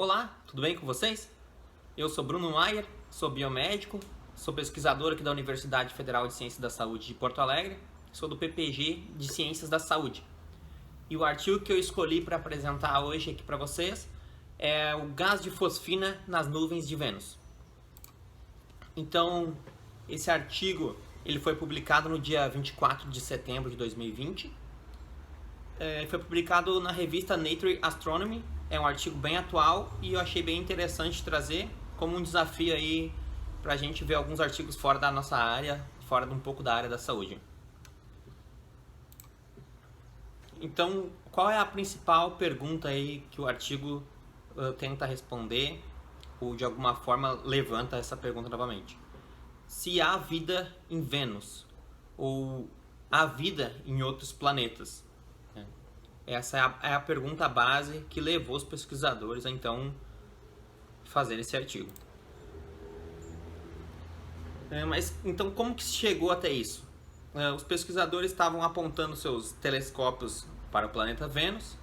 Olá, tudo bem com vocês? Eu sou Bruno Maier, sou biomédico, sou pesquisador aqui da Universidade Federal de Ciências da Saúde de Porto Alegre, sou do PPG de Ciências da Saúde. E o artigo que eu escolhi para apresentar hoje aqui para vocês é o gás de fosfina nas nuvens de Vênus. Então, esse artigo ele foi publicado no dia 24 de setembro de 2020. Foi publicado na revista Nature Astronomy. É um artigo bem atual e eu achei bem interessante trazer como um desafio aí para a gente ver alguns artigos fora da nossa área, fora de um pouco da área da saúde. Então, qual é a principal pergunta aí que o artigo tenta responder ou de alguma forma levanta essa pergunta novamente? Se há vida em Vênus ou há vida em outros planetas? Essa é a pergunta base que levou os pesquisadores a então fazer esse artigo. Mas então como que se chegou até isso? Os pesquisadores estavam apontando seus telescópios para o planeta Vênus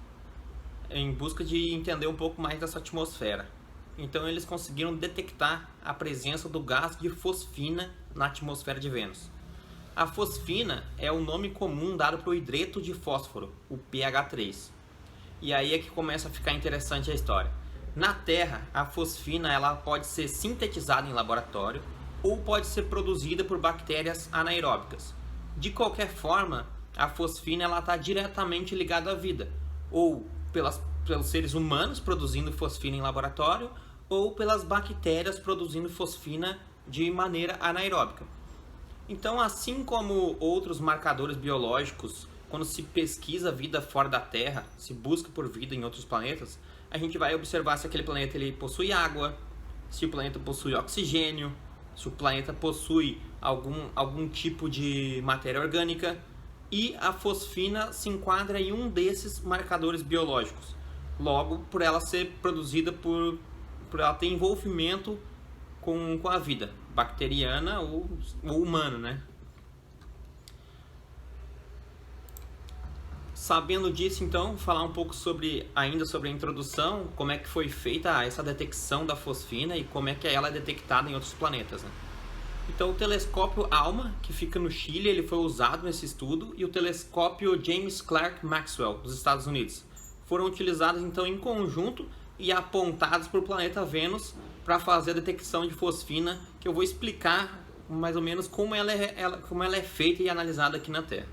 em busca de entender um pouco mais dessa atmosfera. Então eles conseguiram detectar a presença do gás de fosfina na atmosfera de Vênus. A fosfina é o nome comum dado para o hidreto de fósforo, o pH3. E aí é que começa a ficar interessante a história. Na Terra, a fosfina ela pode ser sintetizada em laboratório ou pode ser produzida por bactérias anaeróbicas. De qualquer forma, a fosfina está diretamente ligada à vida, ou pelos seres humanos produzindo fosfina em laboratório, ou pelas bactérias produzindo fosfina de maneira anaeróbica. Então, assim como outros marcadores biológicos, quando se pesquisa vida fora da Terra, se busca por vida em outros planetas, a gente vai observar se aquele planeta ele possui água, se o planeta possui oxigênio, se o planeta possui algum tipo de matéria orgânica, e a fosfina se enquadra em um desses marcadores biológicos. Logo, por ela ser produzida por ela ter envolvimento com a vida bacteriana ou humana, né? Sabendo disso, então, falar um pouco ainda sobre a introdução, como é que foi feita essa detecção da fosfina e como é que ela é detectada em outros planetas, né? Então, o telescópio ALMA, que fica no Chile, ele foi usado nesse estudo, e o telescópio James Clerk Maxwell, dos Estados Unidos, foram utilizados então em conjunto e apontados para o planeta Vênus para fazer a detecção de fosfina, que eu vou explicar mais ou menos como ela é feita e analisada aqui na Terra.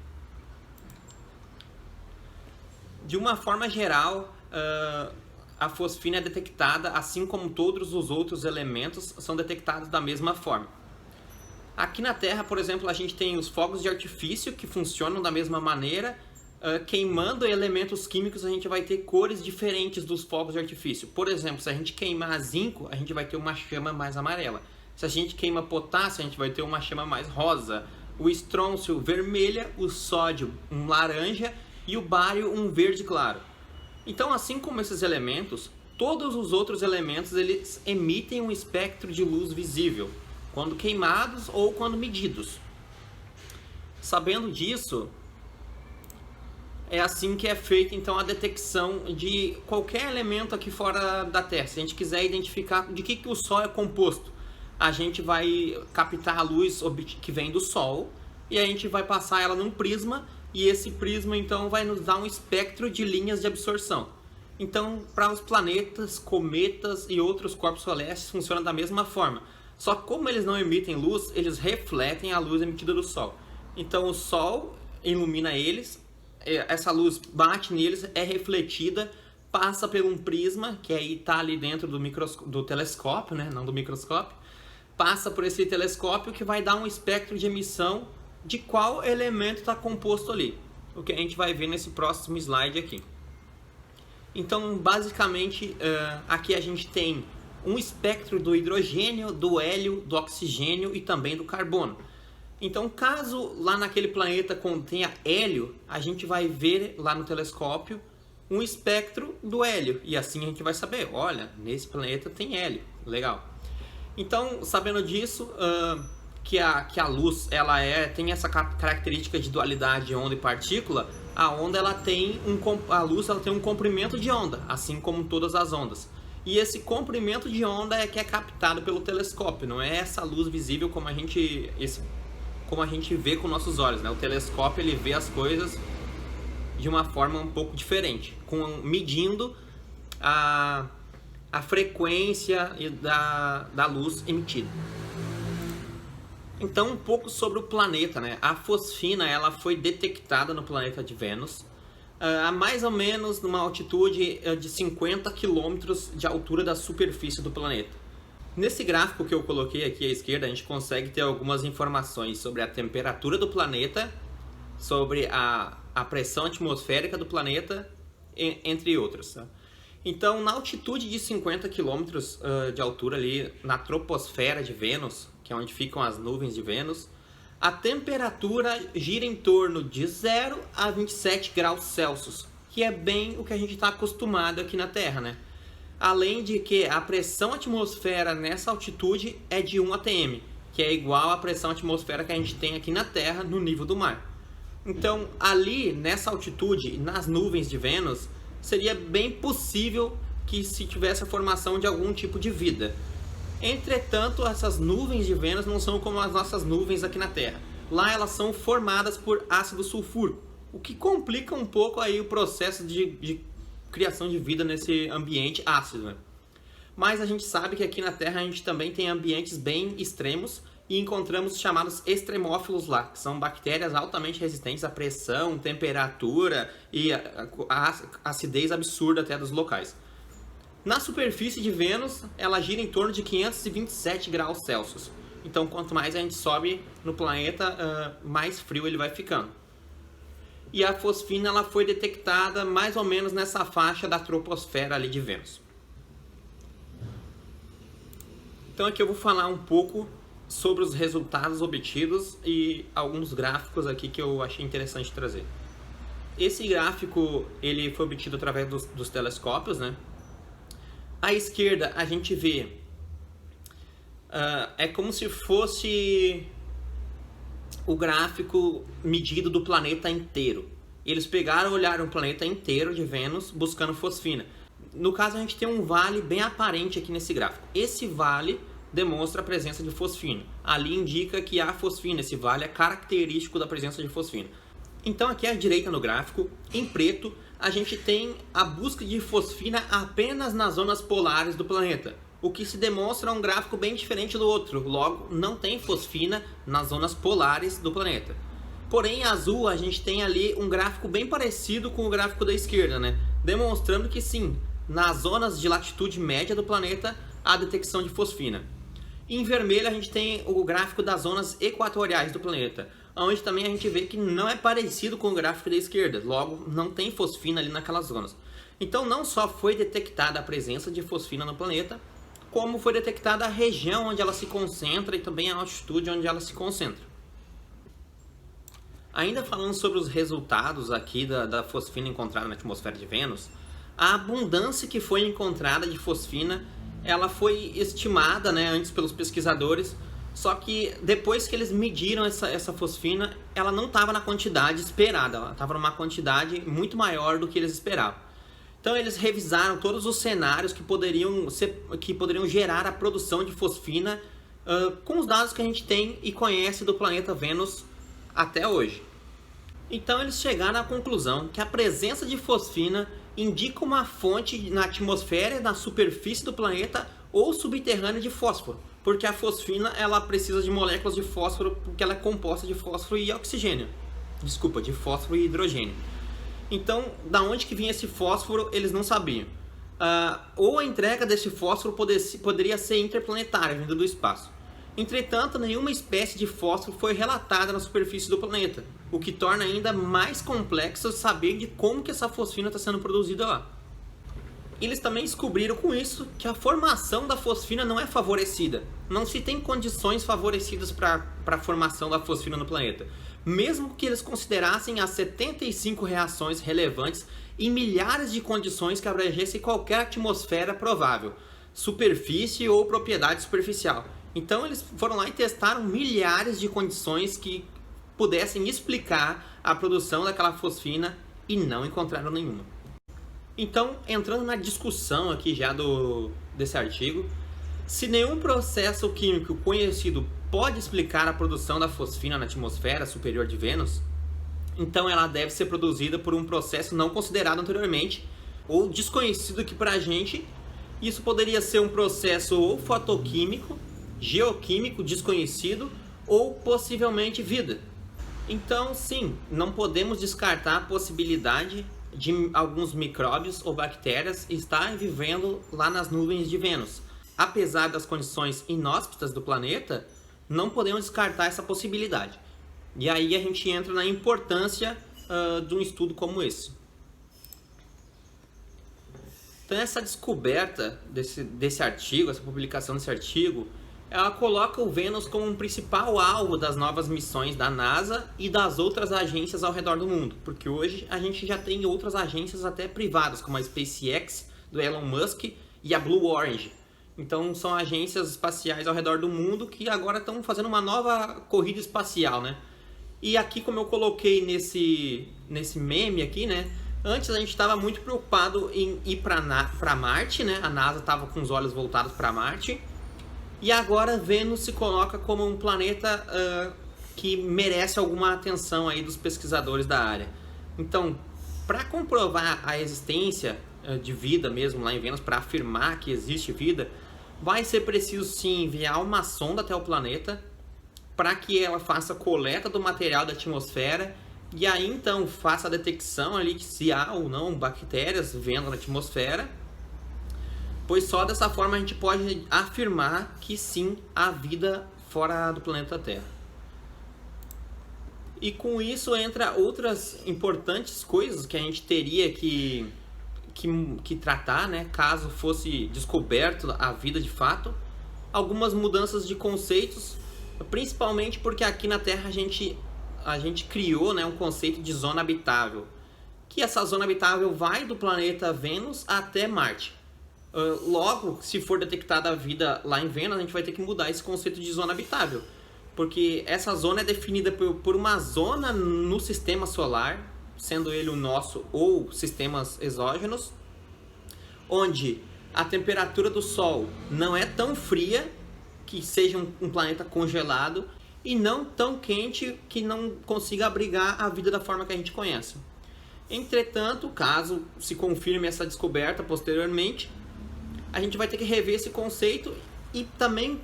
De uma forma geral, a fosfina é detectada assim como todos os outros elementos são detectados da mesma forma. Aqui na Terra, por exemplo, a gente tem os fogos de artifício que funcionam da mesma maneira. Queimando elementos químicos, a gente vai ter cores diferentes dos fogos de artifício. Por exemplo, se a gente queimar zinco, a gente vai ter uma chama mais amarela. Se a gente queima potássio, a gente vai ter uma chama mais rosa. O estrôncio vermelha, o sódio um laranja e o bário um verde claro. Então, assim como esses elementos, todos os outros elementos eles emitem um espectro de luz visível, quando queimados ou quando medidos. Sabendo disso, é assim que é feita então a detecção de qualquer elemento aqui fora da Terra. Se a gente quiser identificar de que o Sol é composto, a gente vai captar a luz que vem do Sol e a gente vai passar ela num prisma, e esse prisma então vai nos dar um espectro de linhas de absorção. Então, para os planetas, cometas e outros corpos celestes funciona da mesma forma. Só que como eles não emitem luz, eles refletem a luz emitida do Sol. Então o Sol ilumina eles, essa luz bate neles, é refletida, passa por um prisma, que aí está ali dentro do telescópio, né? Não do microscópio, passa por esse telescópio que vai dar um espectro de emissão de qual elemento está composto ali, o que a gente vai ver nesse próximo slide aqui. Então, basicamente, aqui a gente tem um espectro do hidrogênio, do hélio, do oxigênio e também do carbono. Então, caso lá naquele planeta contenha hélio, a gente vai ver lá no telescópio um espectro do hélio. E assim a gente vai saber, olha, nesse planeta tem hélio. Legal. Então, sabendo disso, que a luz tem essa característica de dualidade onda e partícula, a onda a luz ela tem um comprimento de onda, assim como todas as ondas. E esse comprimento de onda é que é captado pelo telescópio, não é essa luz visível como a gente vê com nossos olhos, né? O telescópio ele vê as coisas de uma forma um pouco diferente, medindo a frequência da luz emitida. Então, um pouco sobre o planeta, né? A fosfina ela foi detectada no planeta de Vênus a mais ou menos numa altitude de 50 quilômetros de altura da superfície do planeta. Nesse gráfico que eu coloquei aqui à esquerda, a gente consegue ter algumas informações sobre a temperatura do planeta, sobre a pressão atmosférica do planeta, entre outros. Tá? Então, na altitude de 50 km de altura ali, na troposfera de Vênus, que é onde ficam as nuvens de Vênus, a temperatura gira em torno de 0 a 27 graus Celsius, que é bem o que a gente está acostumado aqui na Terra, né? Além de que a pressão atmosfera nessa altitude é de 1 atm, que é igual à pressão atmosfera que a gente tem aqui na Terra no nível do mar. Então, ali, nessa altitude, nas nuvens de Vênus, seria bem possível que se tivesse a formação de algum tipo de vida. Entretanto, essas nuvens de Vênus não são como as nossas nuvens aqui na Terra. Lá elas são formadas por ácido sulfúrico, o que complica um pouco aí o processo de criação de vida nesse ambiente ácido. Né? Mas a gente sabe que aqui na Terra a gente também tem ambientes bem extremos e encontramos chamados extremófilos lá, que são bactérias altamente resistentes à pressão, temperatura e a acidez absurda até dos locais. Na superfície de Vênus, ela gira em torno de 527 graus Celsius. Então, quanto mais a gente sobe no planeta, mais frio ele vai ficando. E a fosfina ela foi detectada mais ou menos nessa faixa da troposfera ali de Vênus. Então, aqui eu vou falar um pouco sobre os resultados obtidos e alguns gráficos aqui que eu achei interessante trazer. Esse gráfico ele foi obtido através dos telescópios, né? À esquerda a gente vê, é como se fosse o gráfico medido do planeta inteiro. Eles pegaram, olharam o planeta inteiro de Vênus buscando fosfina. No caso a gente tem um vale bem aparente aqui nesse gráfico. Esse vale demonstra a presença de fosfina. Ali indica que há fosfina, esse vale é característico da presença de fosfina. Então aqui à direita no gráfico, em preto, a gente tem a busca de fosfina apenas nas zonas polares do planeta, o que se demonstra um gráfico bem diferente do outro, logo não tem fosfina nas zonas polares do planeta. Porém, em azul a gente tem ali um gráfico bem parecido com o gráfico da esquerda, né? Demonstrando que sim, nas zonas de latitude média do planeta há detecção de fosfina. Em vermelho a gente tem o gráfico das zonas equatoriais do planeta, onde também a gente vê que não é parecido com o gráfico da esquerda, logo não tem fosfina ali naquelas zonas. Então não só foi detectada a presença de fosfina no planeta, como foi detectada a região onde ela se concentra e também a altitude onde ela se concentra. Ainda falando sobre os resultados aqui da fosfina encontrada na atmosfera de Vênus, a abundância que foi encontrada de fosfina, ela foi estimada, né, antes pelos pesquisadores, só que depois que eles mediram essa fosfina, ela não estava na quantidade esperada, ela estava numa quantidade muito maior do que eles esperavam. Então eles revisaram todos os cenários que poderiam gerar a produção de fosfina com os dados que a gente tem e conhece do planeta Vênus até hoje. Então eles chegaram à conclusão que a presença de fosfina indica uma fonte na atmosfera, na superfície do planeta ou subterrânea de fósforo, porque a fosfina ela precisa de moléculas de fósforo porque ela é composta de fósforo e oxigênio. Desculpa, de fósforo e hidrogênio. Então, da onde que vinha esse fósforo, eles não sabiam. Ou a entrega desse fósforo poderia ser interplanetária, vindo do espaço. Entretanto, nenhuma espécie de fósforo foi relatada na superfície do planeta, o que torna ainda mais complexo saber de como que essa fosfina está sendo produzida lá. Eles também descobriram com isso que a formação da fosfina não é favorecida. Não se tem condições favorecidas para a formação da fosfina no planeta. Mesmo que eles considerassem as 75 reações relevantes em milhares de condições que abrangessem qualquer atmosfera provável, superfície ou propriedade superficial. Então eles foram lá e testaram milhares de condições que pudessem explicar a produção daquela fosfina e não encontraram nenhuma. Então, entrando na discussão aqui já desse artigo, se nenhum processo químico conhecido pode explicar a produção da fosfina na atmosfera superior de Vênus, então ela deve ser produzida por um processo não considerado anteriormente ou desconhecido aqui para a gente. Isso poderia ser um processo ou fotoquímico, geoquímico desconhecido ou possivelmente vida. Então, sim, não podemos descartar a possibilidade de alguns micróbios ou bactérias estarem vivendo lá nas nuvens de Vênus. Apesar das condições inóspitas do planeta, não podemos descartar essa possibilidade. E aí a gente entra na importância de um estudo como esse. Então essa descoberta desse artigo, essa publicação desse artigo, ela coloca o Vênus como um principal alvo das novas missões da NASA e das outras agências ao redor do mundo. Porque hoje a gente já tem outras agências até privadas, como a SpaceX, do Elon Musk, e a Blue Origin. Então são agências espaciais ao redor do mundo que agora estão fazendo uma nova corrida espacial, né? E aqui, como eu coloquei nesse meme aqui, né? Antes a gente estava muito preocupado em ir para Marte, né? A NASA estava com os olhos voltados para Marte. E agora Vênus se coloca como um planeta que merece alguma atenção aí dos pesquisadores da área. Então, para comprovar a existência de vida mesmo lá em Vênus, para afirmar que existe vida, vai ser preciso sim enviar uma sonda até o planeta para que ela faça coleta do material da atmosfera e aí então faça a detecção ali de se há ou não bactérias vivendo na atmosfera, pois só dessa forma a gente pode afirmar que sim, há vida fora do planeta Terra. E com isso entra outras importantes coisas que a gente teria que tratar, né, caso fosse descoberto a vida de fato. Algumas mudanças de conceitos, principalmente porque aqui na Terra a gente criou, né, um conceito de zona habitável, que essa zona habitável vai do planeta Vênus até Marte. Logo, se for detectada a vida lá em Vênus, a gente vai ter que mudar esse conceito de zona habitável, porque essa zona é definida por uma zona no sistema solar, sendo ele o nosso ou sistemas exógenos, onde a temperatura do Sol não é tão fria que seja um planeta congelado e não tão quente que não consiga abrigar a vida da forma que a gente conhece. Entretanto, caso se confirme essa descoberta posteriormente, a gente vai ter que rever esse conceito e também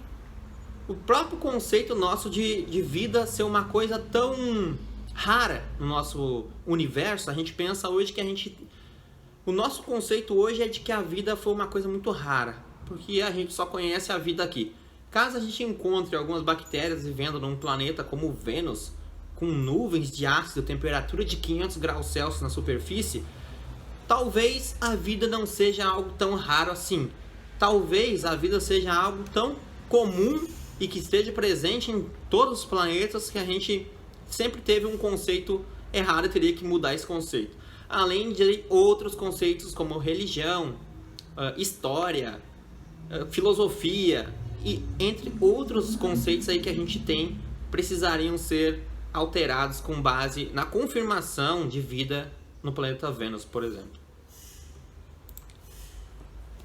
o próprio conceito nosso de vida ser uma coisa tão rara no nosso universo. A gente pensa hoje que o nosso conceito hoje é de que a vida foi uma coisa muito rara, porque a gente só conhece a vida aqui. Caso a gente encontre algumas bactérias vivendo num planeta como Vênus, com nuvens de ácido, temperatura de 500 graus Celsius na superfície, talvez a vida não seja algo tão raro assim. Talvez a vida seja algo tão comum e que esteja presente em todos os planetas que a gente sempre teve um conceito errado e teria que mudar esse conceito. Além de outros conceitos como religião, história, filosofia e entre outros conceitos aí que a gente tem, precisariam ser alterados com base na confirmação de vida no planeta Vênus, por exemplo.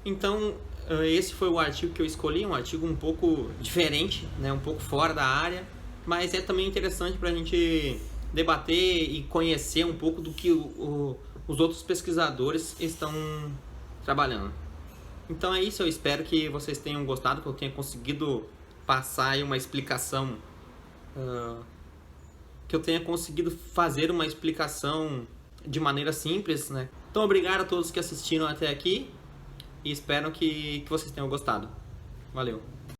Então, esse foi o artigo que eu escolhi, um artigo um pouco diferente, né, um pouco fora da área, mas é também interessante para a gente debater e conhecer um pouco do que os outros pesquisadores estão trabalhando. Então é isso, eu espero que vocês tenham gostado, que eu tenha conseguido passar aí uma explicação, que eu tenha conseguido fazer uma explicação de maneira simples, né? Então obrigado a todos que assistiram até aqui e espero que vocês tenham gostado. Valeu!